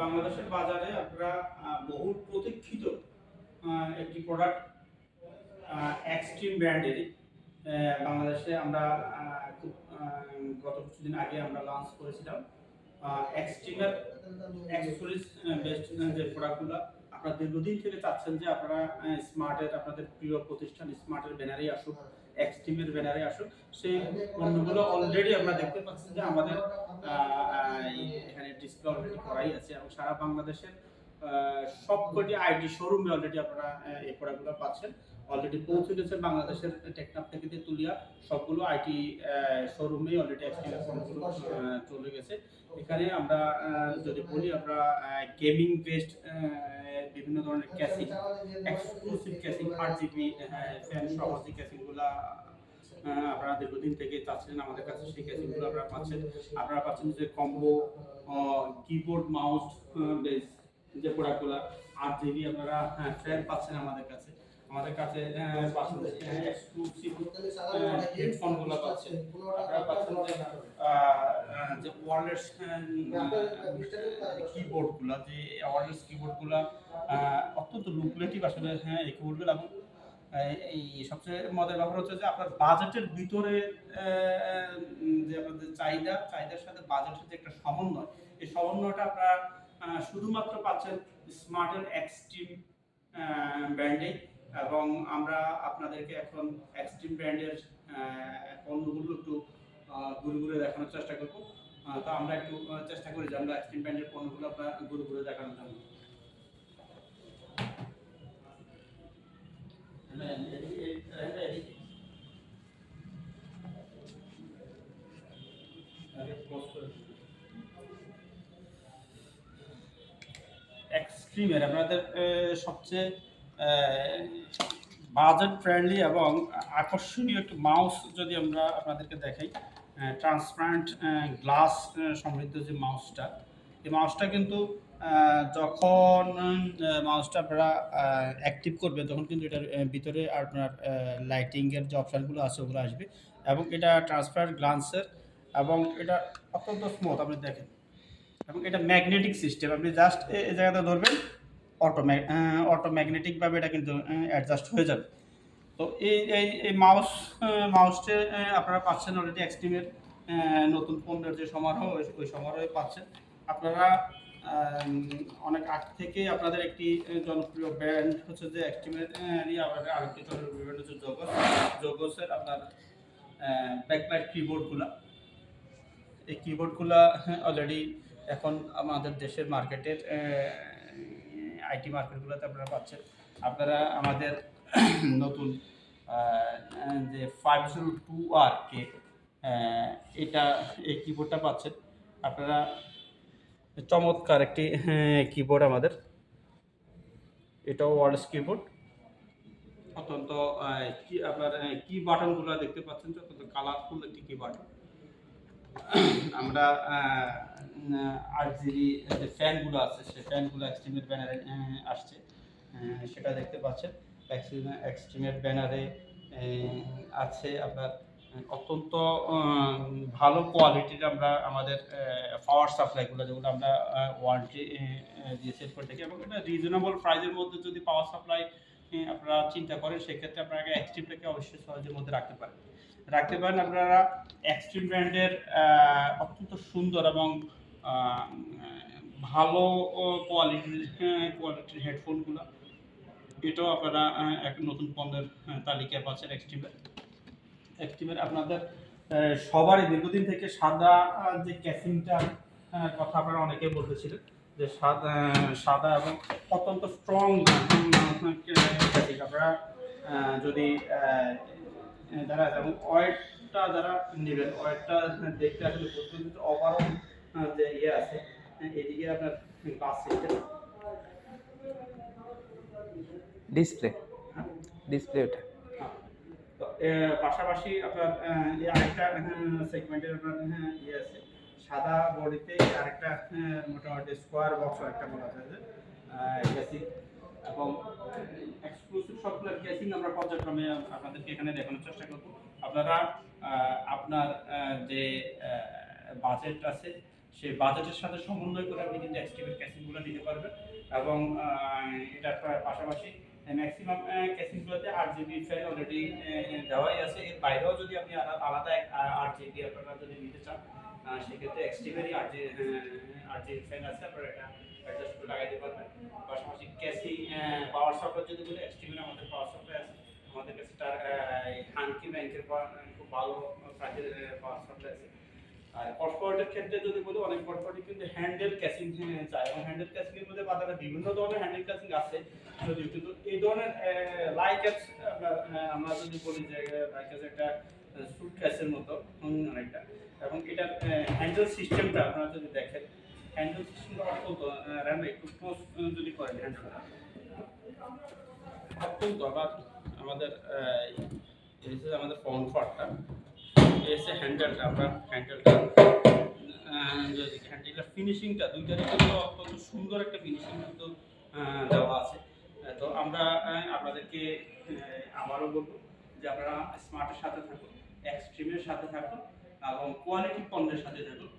বাংলাদেশের বাজারে আপনারা বহুল প্রতীক্ষিত একটি প্রোডাক্ট এক্সট্রিম ব্র্যান্ডের বাংলাদেশে আমরা খুব গত কিছুদিন আগে আমরা লঞ্চ করেছিলাম। এক্সট্রিমের অ্যাক্সেসরিজ বেস্ট যে প্রোডাক্টগুলো আপনারা দীর্ঘদিন থেকে চাচ্ছেন যে আপনারা স্মার্টের আপনাদের প্রিয় প্রতিষ্ঠান স্মার্টের ব্যানারে আসুক, এক্সট্রিমের ব্যানারে আসুক, সেই পণ্যগুলো অলরেডি আপনারা দেখতে পাচ্ছেন যে আমাদের এখানে ডিসপ্লে অলরেডি করাই আছে এবং সারা বাংলাদেশের সবকটি আইটি শোরুমে অলরেডি আপনারা এই প্রোডাক্টগুলো পাচ্ছেন। অলরেডি পৌঁছে গেছে বাংলাদেশের টেকনাফ থেকে তেতুলিয়া সবগুলো আইটি শোরুমে অলরেডি এক্সট্রিমের পণ্যগুলো চলে গেছে। এখানে আমরা যদি বলি আমরা গেমিং বেসড বিভিন্ন ধরনের casing, exclusive casing 8GB fan সহ যে ক্যাসিংগুলো আপনারা দীর্ঘদিন থেকে চাচ্ছিলেন আমাদের কাছে, সেই ক্যাসিংগুলো আপনারা পাচ্ছেন। আপনারা পাচ্ছেন যে কম্বো কিবোর্ড মাউস বেস যে প্রোডাক্টগুলো 8GB আপনারা ফ্যান পাচ্ছেন আমাদের কাছে। আমাদের কাছে পাচ্ছেন এক্সক্লুসিভ হেডফোনগুলো পাচ্ছেন। আপনারা পাচ্ছেন যে ওয়্যারলেস কিবোর্ডগুলো, যে ওয়্যারলেস কিবোর্ডগুলো অত্যন্ত লুক্রেটিভ আসলে এই কিবোর্ডগুলো। এবং এই সবচেয়ে মজার ব্যাপার হচ্ছে যে আপনার বাজেটের ভিতরে যে আপনাদের চাহিদার সাথে বাজেটের যে একটা সমন্বয়, এই সমন্বয়টা আপনারা শুধুমাত্র পাচ্ছেন স্মার্টের এক্সট্রিম ব্র্যান্ডে। এবং আমরা আপনাদেরকে এখন এক্সট্রিম ব্র্যান্ডের পণ্যগুলো একটু ঘুরে ঘুরে দেখানোর চেষ্টা করব। তো আমরা একটু চেষ্টা করি যে আমরা এক্সট্রিম ব্র্যান্ডের পণ্যগুলো আপনারা ঘুরে ঘুরে দেখানোর জন্য। এক্সট্রিমের আপনাদের সবচেয়ে বাজেট ফ্রেন্ডলি এবং আকর্ষণীয় একটি মাউস যদি আমরা আপনাদেরকে দেখাই, ট্রান্সপারেন্ট গ্লাস সমৃদ্ধ যে মাউসটা, এই মাউসটা কিন্তু যখন মাউসটা আপনারা অ্যাক্টিভ করবে তখন কিন্তু এটার ভিতরে আপনার লাইটিংয়ের যে অপশানগুলো আছে ওগুলো আসবে। এবং এটা ট্রান্সপারেন্ট গ্লাসের এবং এটা অত্যন্ত স্মুথ আপনি দেখেন। এবং এটা ম্যাগনেটিক সিস্টেম, আপনি জাস্ট এই জায়গাতে ধরবেন অটোম্যাগনেটিকভাবে এটা কিন্তু অ্যাডজাস্ট হয়ে যাবে। তো এই মাউসটা আপনারা পাচ্ছেন অলরেডি এক্সট্রিমের নতুন পণ্যের যে সমারোহ, ওই সমারোহে পাচ্ছেন আপনারা। অনেক আগ থেকে আপনাদের একটি জনপ্রিয় ব্র্যান্ড হচ্ছে যে এক্সট্রিমের আমাদের আরেকটি জনপ্রিয় ব্র্যান্ড হচ্ছে জোগসের আপনার ব্যাকলাইট কিবোর্ডগুলো। এই কিবোর্ডগুলো অলরেডি এখন আমাদের দেশের মার্কেটের আইটি মার্কেটগুলোতে আপনারা পাচ্ছেন। আপনারা আমাদের নতুন যে 502R এই কিবোর্ডটা পাচ্ছেন আপনারা। চমৎকার একটি কিবোর্ড আমাদের, এটাও ওয়্যারলেস কিবোর্ড। অত্যন্ত আপনার কি বাটনগুলো দেখতে পাচ্ছেন যে অত্যন্ত কালারফুল একটি কি বাটন। আমরা 8GB যে ফ্যানগুলো আছে সেই ফ্যানগুলো এক্সট্রিমের ব্যানারে আসছে, সেটা দেখতে পাচ্ছেন। এক্সট্রিমের ব্যানারে আছে আপনার অত্যন্ত ভালো কোয়ালিটির আমরা আমাদের পাওয়ার সাপ্লাইগুলো, যেগুলো আমরা ওয়ারেন্টি দিয়ে সেল করে থাকি। এবং এটা রিজনেবল প্রাইসের মধ্যে যদি পাওয়ার সাপ্লাই আপনারা চিন্তা করেন, সেক্ষেত্রে আপনারা এক্সট্রিমটাকে অবশ্যই সহজের মধ্যে রাখতে পারেন। আপনারা এক্সট্রিম ব্র্যান্ডের অত্যন্ত সুন্দর এবং ভালো কোয়ালিটির হেডফোনগুলো, এটাও আপনারা এক নতুন পণ্যের তালিকায় পাচ্ছেন এক্সট্রিমের। আপনাদের সবারই দীর্ঘদিন থেকে সাদা যে ক্যাসিংটা কথা আপনারা অনেকে বলতেছিলেন যে সাদা এবং অত্যন্ত স্ট্রং ক্যাসিং আপনারা যদি যারা এবং ওয়েটটা যারা নেবেন, ওয়েটটা দেখতে আসলে কিন্তু ওভারঅল যে আছে এদিকে আপনার গ্লাস সিস্টেম ডিসপ্লে ওটা। তো পাশাপাশি আপনার আরেকটা সেগমেন্টের আপনার আছে সাদা বডিতে আরেকটা মোটামুটি স্কোয়ার বক্স একটা বলা যায় যে ক্যাসিং। এবং এক্সক্লুসিভ সবগুলো ক্যাসিং আমরা পর্যায়ক্রমে আপনাদেরকে এখানে দেখানোর চেষ্টা করব। আপনারা আপনার যে বাজেট আছে সেই বাজেটের সাথে সমন্বয় করে আপনি কিন্তু এক্সট্রিমের ক্যাসিংগুলো ক্যাসিংগুলো নিতে পারবেন এবং এটার পাশাপাশি ম্যাক্সিমাম ক্যাসিংগুলোতে 8 GB ফ্যান অলরেডি দেওয়াই আছে। এর বাইরেও যদি আপনি আলাদা 8 GB আপনারা যদি নিতে চান সেক্ষেত্রে এক্সট্রিমেরই 8 GB ফ্যান আছে, আপনারা এটা অ্যাডজাস্ট করে লাগাইতে পারবেন। পাশাপাশি ক্যাসিং পাওয়ার সাপ্লাই যদি বলি, এক্সট্রিমের আমাদের পাওয়ার সাপ্লাই আছে। আমাদের কাছে তার হানকি ব্যাংকের খুব ভালো প্রাইসের পাওয়ার সাপ্লাই আছে। আর কর্পোরেটের ক্ষেত্রে যদি বলি, অনেক কর্পোরেট কিন্তু হ্যান্ডেল ক্যাসিং চায় এবং হ্যান্ডেল ক্যাসিং এর মধ্যে বাজারে বিভিন্ন ধরনের হ্যান্ডেল ক্যাসিং আছে যদিও, কিন্তু এই ধরনের লাইক আমরা যদি বলি যে লাইক একটা সুট ক্যাসের মতো অনেকটা, এবং এটার হ্যান্ডেল সিস্টেমটা আপনারা যদি দেখেন, হ্যান্ডেল সিস্টেমটা অত্যন্ত র্যাম একটু ক্লোজ যদি করেন হ্যান্ডেলটা অত্যন্ত আবার আমাদের আমাদের ফ্রন্ট পার্টটা এসে হ্যান্ডেলটা, আমরা হ্যান্ডেলটা যদি হ্যান্ডেলটার ফিনিশিংটা দুইটারই কিন্তু অত্যন্ত সুন্দর একটা ফিনিশিং কিন্তু দেওয়া আছে। তো আমরা আপনাদেরকে আবারও বলবো যে আপনারা স্মার্টের সাথে থাকুন, এক্সট্রিমের সাথে থাকুন এবং কোয়ালিটি পণ্যের সাথে থাকুন।